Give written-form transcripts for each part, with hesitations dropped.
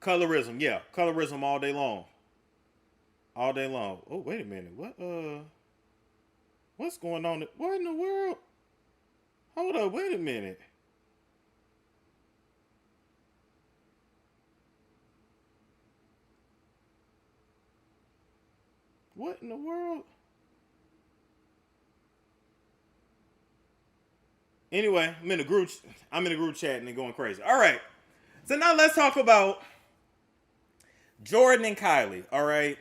Colorism, yeah. Colorism all day long. All day long. Oh, wait a minute. What's going on? What in the world? Hold up, wait a minute. What in the world? Anyway, I'm in a group chat and they're going crazy. All right. So now let's talk about Jordyn and Kylie. All right.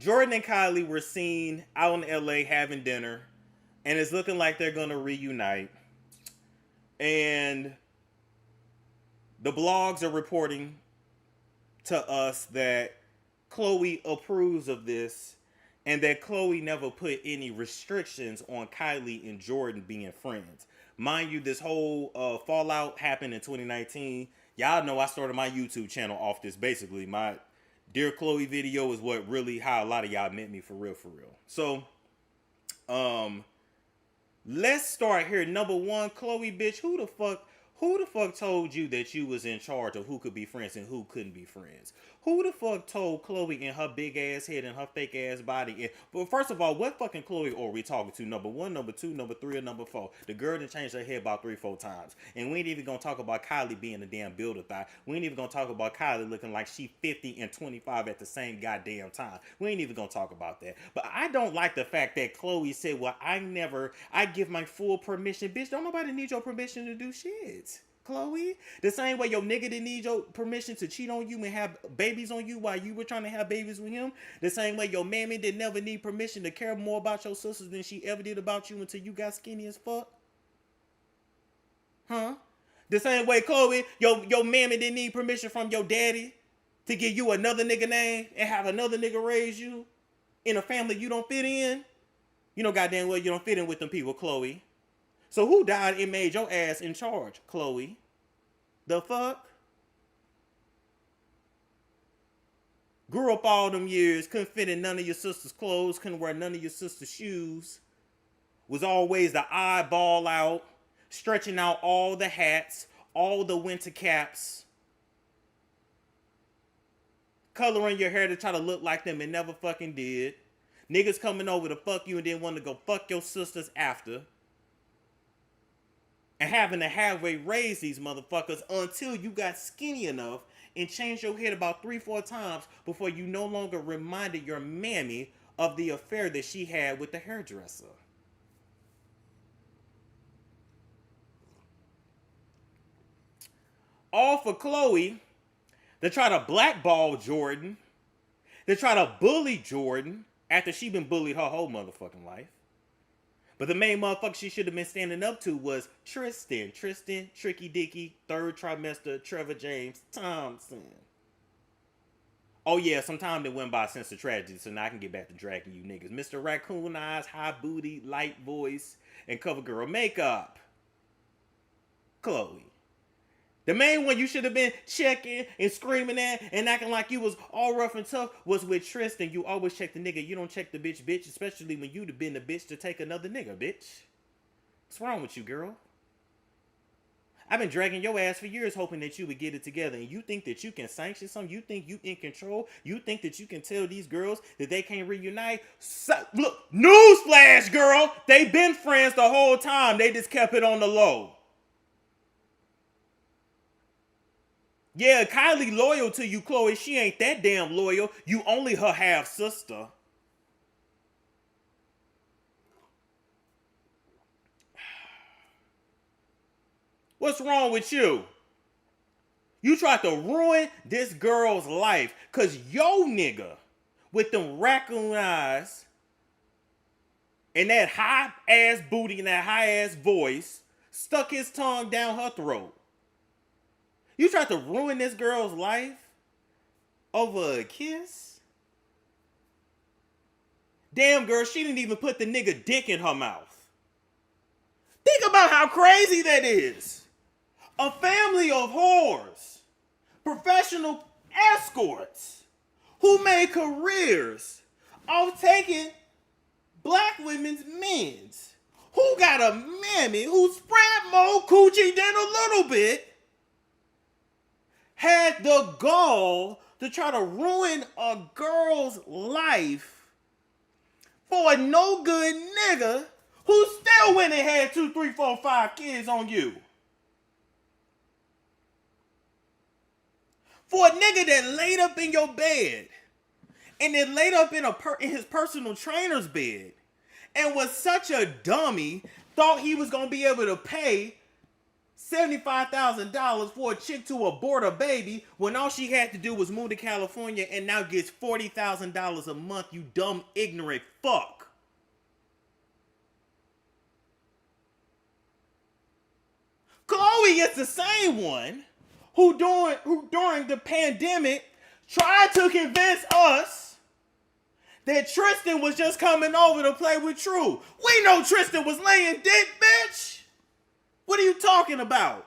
Jordyn and Kylie were seen out in LA having dinner, and it's looking like they're gonna reunite. And the blogs are reporting to us that Chloe approves of this and that Chloe never put any restrictions on Kylie and Jordyn being friends. Mind you, this whole fallout happened in 2019. Y'all know I started my YouTube channel off this basically. My Dear Chloe video is what really how a lot of y'all met me for real, for real. So, um, let's start here. Number one, Chloe, bitch, who the fuck told you that you was in charge of who could be friends and who couldn't be friends? Who the fuck told Chloe in her big ass head and her fake ass body? But first of all, what fucking Chloe are we talking to? Number one, number two, number three, or number four? The girl done changed her head about 3-4 times. And we ain't even gonna talk about Kylie being a damn builder thigh. We ain't even gonna talk about Kylie looking like she 50 and 25 at the same goddamn time. We ain't even gonna talk about that. But I don't like the fact that Chloe said, well, I give my full permission. Bitch, don't nobody need your permission to do shit. Chloe, the same way your nigga didn't need your permission to cheat on you and have babies on you while you were trying to have babies with him. The same way your mammy did never need permission to care more about your sisters than she ever did about you until you got skinny as fuck. Huh? The same way, Chloe, your mammy didn't need permission from your daddy to give you another nigga name and have another nigga raise you in a family you don't fit in. You know goddamn well you don't fit in with them people, Chloe. So who died and made your ass in charge, Chloe? The fuck? Grew up all them years, couldn't fit in none of your sister's clothes, couldn't wear none of your sister's shoes. Was always the eyeball out, stretching out all the hats, all the winter caps. Coloring your hair to try to look like them and never fucking did. Niggas coming over to fuck you and then want to go fuck your sisters after. And having to halfway raise these motherfuckers until you got skinny enough and changed your head about 3-4 times before you no longer reminded your mammy of the affair that she had with the hairdresser. All for Chloe to try to blackball Jordyn, to try to bully Jordyn after she been bullied her whole motherfucking life. But the main motherfucker she should have been standing up to was Tristan, Tricky Dicky, third trimester, Trevor James Thompson. Oh yeah, some time that went by since the tragedy, so now I can get back to dragging you niggas. Mr. Raccoon Eyes, High Booty, Light Voice, and Cover Girl Makeup. Chloe. The main one you should have been checking and screaming at and acting like you was all rough and tough was with Tristan. You always check the nigga. You don't check the bitch, especially when you'd have been the bitch to take another nigga, bitch. What's wrong with you, girl? I've been dragging your ass for years hoping that you would get it together. And you think that you can sanction something? You think you in control? You think that you can tell these girls that they can't reunite? So, look, newsflash, girl. They been friends the whole time. They just kept it on the low. Yeah, Kylie loyal to you, Chloe. She ain't that damn loyal. You only her half sister. What's wrong with you? You tried to ruin this girl's life because yo nigga with them raccoon eyes and that high ass booty and that high ass voice stuck his tongue down her throat. You tried to ruin this girl's life over a kiss? Damn, girl, she didn't even put the nigga dick in her mouth. Think about how crazy that is. A family of whores, professional escorts, who made careers off taking black women's men's, who got a mammy who spread more coochie than a little bit, had had the gall to try to ruin a girl's life for a no good nigga who still went and had 2, 3, 4, 5 kids on you. For a nigga that laid up in your bed and then laid up in his personal trainer's bed and was such a dummy, thought he was going to be able to pay $75,000 for a chick to abort a baby when all she had to do was move to California and now gets $40,000 a month, you dumb, ignorant fuck. Chloe is the same one who during the pandemic tried to convince us that Tristan was just coming over to play with True. We know Tristan was laying dick, bitch. What are you talking about?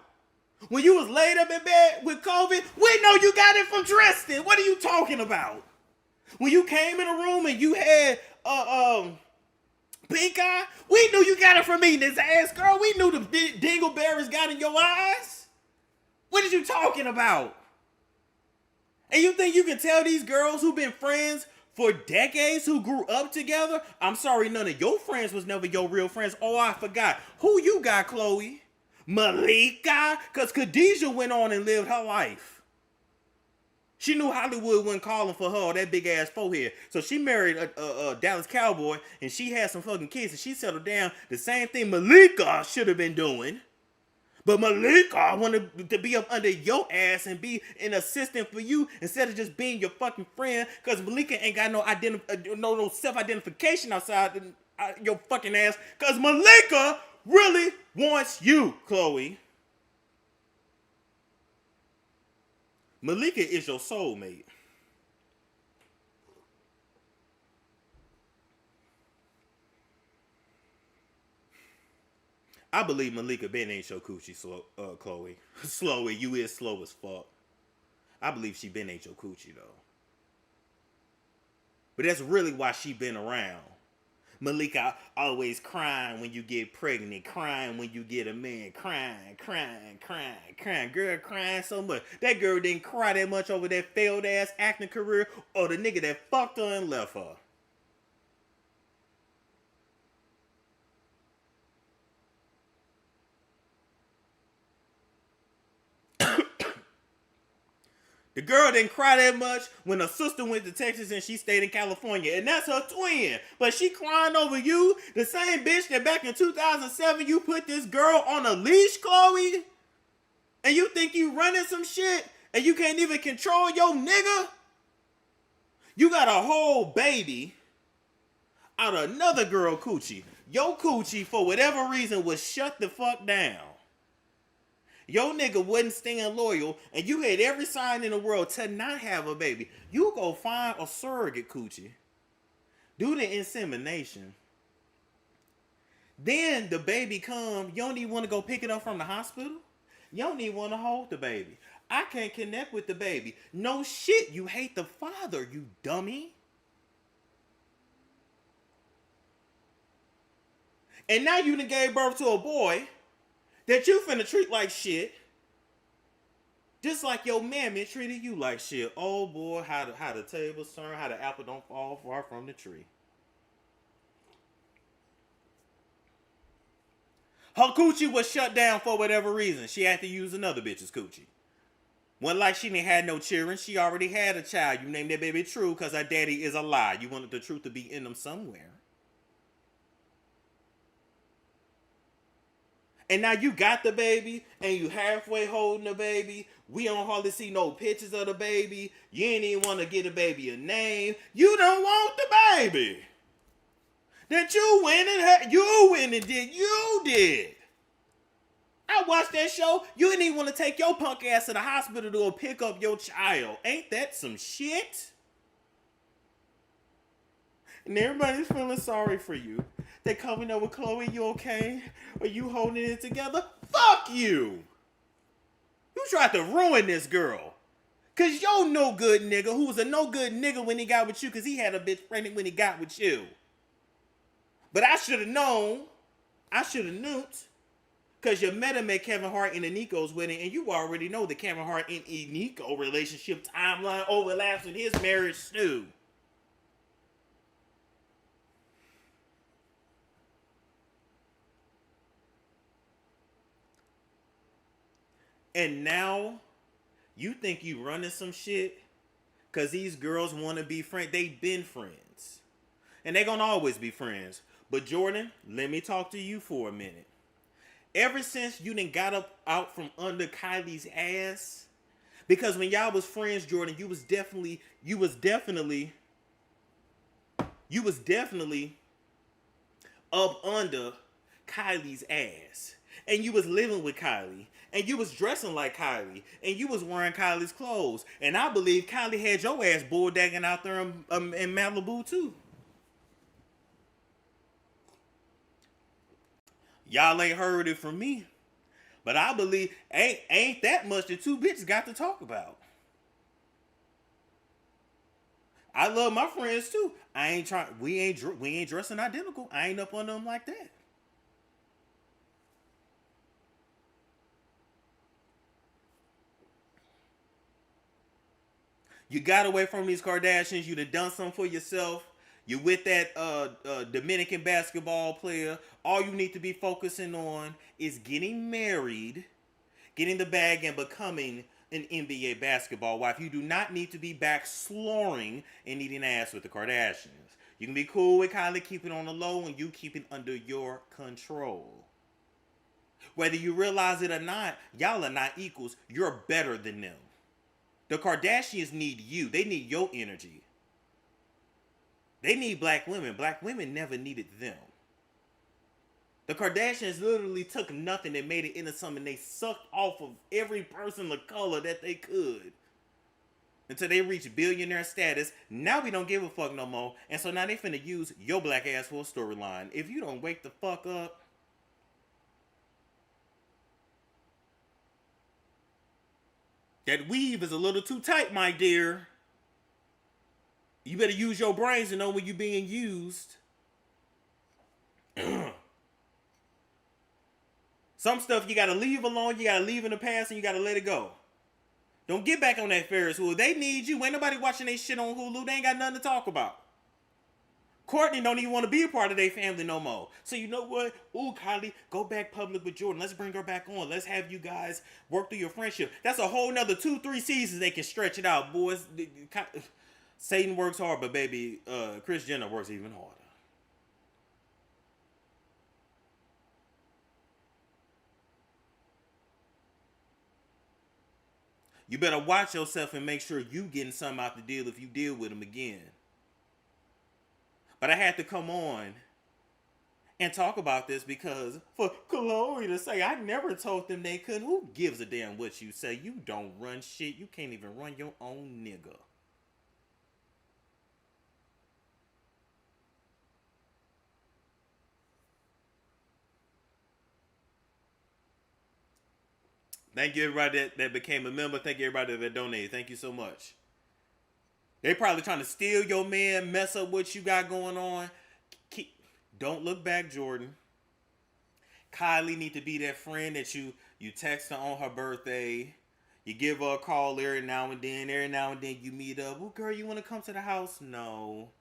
When you was laid up in bed with COVID, we know you got it from Tristan. What are you talking about? When you came in the room and you had pink eye, we knew you got it from eating his ass, girl. We knew the dingleberries got in your eyes. What are you talking about? And you think you can tell these girls who've been friends for decades, who grew up together? I'm sorry, none of your friends was never your real friends. Oh, I forgot. Who you got, Chloe? Malika? Because Khadijah went on and lived her life. She knew Hollywood wasn't calling for her or that big ass forehead. So she married a Dallas Cowboy and she had some fucking kids and she settled down. The same thing Malika should have been doing. But Malika wanted to be up under your ass and be an assistant for you instead of just being your fucking friend. Because Malika ain't got no self-identification outside your fucking ass. Because Malika really wants you, Chloe. Malika is your soulmate. I believe Malika been ain't your coochie, Chloe. Slowy, you is slow as fuck. I believe she been ain't your coochie, though. But that's really why she been around. Malika always crying when you get pregnant, crying when you get a man, crying. Girl crying so much. That girl didn't cry that much over that failed ass acting career or the nigga that fucked her and left her. The girl didn't cry that much when her sister went to Texas and she stayed in California. And that's her twin. But she crying over you, the same bitch that back in 2007 you put this girl on a leash, Chloe? And you think you running some shit and you can't even control your nigga? You got a whole baby out of another girl coochie. Your coochie, for whatever reason, was shut the fuck down. Your nigga wasn't staying loyal, and you had every sign in the world to not have a baby. You go find a surrogate coochie, do the insemination. Then the baby come, you don't even want to go pick it up from the hospital. You don't even want to hold the baby. I can't connect with the baby. No shit, you hate the father, you dummy. And now you done gave birth to a boy that you finna treat like shit, just like your mammy treated you like shit. Oh boy, how the tables turn, how the apple don't fall far from the tree. Her coochie was shut down for whatever reason. She had to use another bitch's coochie. Wasn't like she didn't have no children. She already had a child. You named that baby True because her daddy is a lie. You wanted the truth to be in them somewhere. And now you got the baby, and you halfway holding the baby. We don't hardly see no pictures of the baby. You ain't even want to get the baby a name. You don't want the baby. That you went and did. You did. I watched that show. You didn't even want to take your punk ass to the hospital to go pick up your child. Ain't that some shit? And everybody's feeling sorry for you. They coming over, Chloe, you okay? Are you holding it together? Fuck you! You tried to ruin this girl. Cause yo no good nigga, who was a no good nigga when he got with you, cause he had a bitch pregnant when he got with you. But I should have known. I should have known. Because you met him at Kevin Hart and Aniko's wedding, and you already know the Kevin Hart and Aniko relationship timeline overlaps with his marriage too. And now you think you running some shit because these girls want to be friends. They've been friends. And they're going to always be friends. But Jordyn, let me talk to you for a minute. Ever since you done got up out from under Kylie's ass, because when y'all was friends, Jordyn, you was definitely up under Kylie's ass. And you was living with Kylie. And you was dressing like Kylie. And you was wearing Kylie's clothes. And I believe Kylie had your ass bulldagging out there in Malibu too. Y'all ain't heard it from me. But I believe ain't that much the two bitches got to talk about. I love my friends too. We ain't dressing identical. I ain't up on them like that. You got away from these Kardashians. You done something for yourself. You with that Dominican basketball player. All you need to be focusing on is getting married, getting the bag, and becoming an NBA basketball wife. You do not need to be back sloring and eating ass with the Kardashians. You can be cool with Kylie, keep it on the low, and you keep it under your control. Whether you realize it or not, y'all are not equals. You're better than them. The Kardashians need you. They need your energy. They need black women. Black women never needed them. The Kardashians literally took nothing and made it into something. They sucked off of every person of color that they could until they reached billionaire status. Now we don't give a fuck no more. And so now they finna use your black ass for a storyline. If you don't wake the fuck up, that weave is a little too tight, my dear. You better use your brains to know when you're being used. Some stuff you gotta leave alone, you gotta leave in the past, and you gotta let it go. Don't get back on that Ferris wheel. They need you. Ain't nobody watching their shit on Hulu. They ain't got nothing to talk about. Courtney don't even want to be a part of their family no more. So you know what? Ooh, Kylie, go back public with Jordyn. Let's bring her back on. Let's have you guys work through your friendship. That's a whole nother 2-3 seasons they can stretch it out, boys. Satan works hard, but baby, Kris Jenner works even harder. You better watch yourself and make sure you getting something out the deal if you deal with them again. But I had to come on and talk about this because for Chloe to say, I never told them they couldn't. Who gives a damn what you say? You don't run shit. You can't even run your own nigga. Thank you everybody that became a member. Thank you everybody that donated. Thank you so much. They probably trying to steal your man, mess up what you got going on. Don't look back, Jordyn. Kylie need to be that friend that you text her on her birthday. You give her a call every now and then. Every now and then you meet up. Oh, girl, you want to come to the house? No.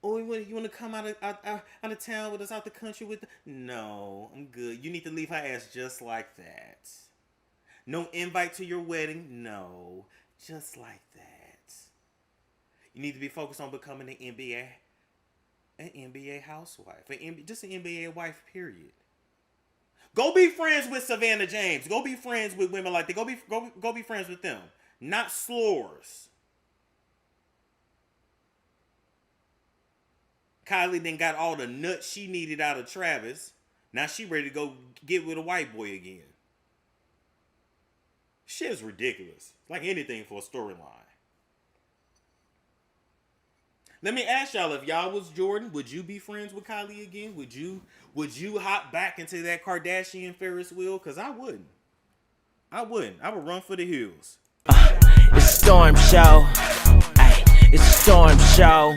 Oh, you want to come out of town with us, out the country with? No, I'm good. You need to leave her ass just like that. No invite to your wedding? No. Just like that. You need to be focused on becoming an NBA housewife. Just an NBA wife, period. Go be friends with Savannah James. Go be friends with women like that. Go be friends with them. Not slores. Kylie then got all the nuts she needed out of Travis. Now she ready to go get with a white boy again. Shit is ridiculous. Like anything for a storyline. Let me ask y'all, if y'all was Jordyn, would you be friends with Kylie again? Would you hop back into that Kardashian Ferris wheel? Because I wouldn't. I would run for the hills. It's a storm show. Ay, it's a storm show.